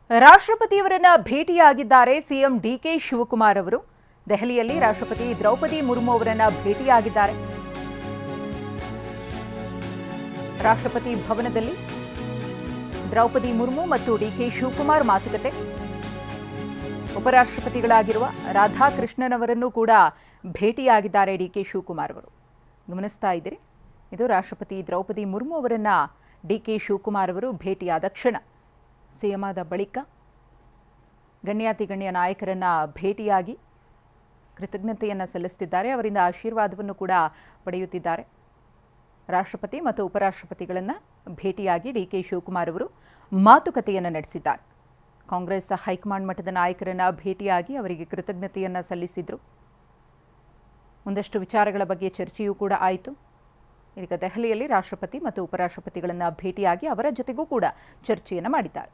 ರಾಷ್ಟ್ರಪತಿಯವರನ್ನ ಭೇಟಿಯಾಗಿದ್ದಾರೆ CM DK Shivakumar ಅವರು. ದೆಹಲಿಯಲ್ಲಿ ರಾಷ್ಟ್ರಪತಿ ದ್ರೌಪದಿ ಮುರ್ಮು ಅವರನ್ನ ಭೇಟಿಯಾಗಿದ್ದಾರೆ. ರಾಷ್ಟ್ರಪತಿ ಭವನದಲ್ಲಿ ದ್ರೌಪದಿ ಮುರ್ಮು ಮತ್ತು ಡಿಕೆ ಶಿವಕುಮಾರ್ ಮಾತುಕತೆ. ಉಪರಾಷ್ಟ್ರಪತಿಗಳಾಗಿರುವ ರಾಧಾಕೃಷ್ಣನ್ ಅವರನ್ನು ಕೂಡ ಭೇಟಿಯಾಗಿದ್ದಾರೆ ಡಿಕೆ ಶಿವಕುಮಾರ್ ಅವರು. ಗಮನಿಸ್ತಾ ಇದ್ದೀರಿ, ಇದು ರಾಷ್ಟ್ರಪತಿ ದ್ರೌಪದಿ ಮುರ್ಮು ಅವರನ್ನ ಡಿಕೆ ಶಿವಕುಮಾರ್ ಅವರು ಭೇಟಿಯಾದ ಕ್ಷಣ. ಸಿಎಂ ಆದ ಬಳಿಕ ಗಣ್ಯಾತಿಗಣ್ಯ ನಾಯಕರನ್ನ ಭೇಟಿಯಾಗಿ ಕೃತಜ್ಞತೆಯನ್ನು ಸಲ್ಲಿಸುತ್ತಿದ್ದಾರೆ. ಅವರಿಂದ ಆಶೀರ್ವಾದವನ್ನು ಕೂಡ ಪಡೆಯುತ್ತಿದ್ದಾರೆ. ರಾಷ್ಟ್ರಪತಿ ಮತ್ತು ಉಪರಾಷ್ಟ್ರಪತಿಗಳನ್ನು ಭೇಟಿಯಾಗಿ ಡಿಕೆ ಶಿವಕುಮಾರ್ ಅವರು ಮಾತುಕತೆಯನ್ನು ನಡೆಸಿದ್ದಾರೆ. ಕಾಂಗ್ರೆಸ್ ಹೈಕಮಾಂಡ್ ಮಟ್ಟದ ನಾಯಕರನ್ನ ಭೇಟಿಯಾಗಿ ಅವರಿಗೆ ಕೃತಜ್ಞತೆಯನ್ನು ಸಲ್ಲಿಸಿದರು. ಒಂದಷ್ಟು ವಿಚಾರಗಳ ಬಗ್ಗೆ ಚರ್ಚೆಯೂ ಕೂಡ ಆಯಿತು. ಈಗ ದೆಹಲಿಯಲ್ಲಿ ರಾಷ್ಟ್ರಪತಿ ಮತ್ತು ಉಪರಾಷ್ಟ್ರಪತಿಗಳನ್ನು ಭೇಟಿಯಾಗಿ ಅವರ ಜೊತೆಗೂ ಕೂಡ ಚರ್ಚೆಯನ್ನು ಮಾಡಿದ್ದಾರೆ.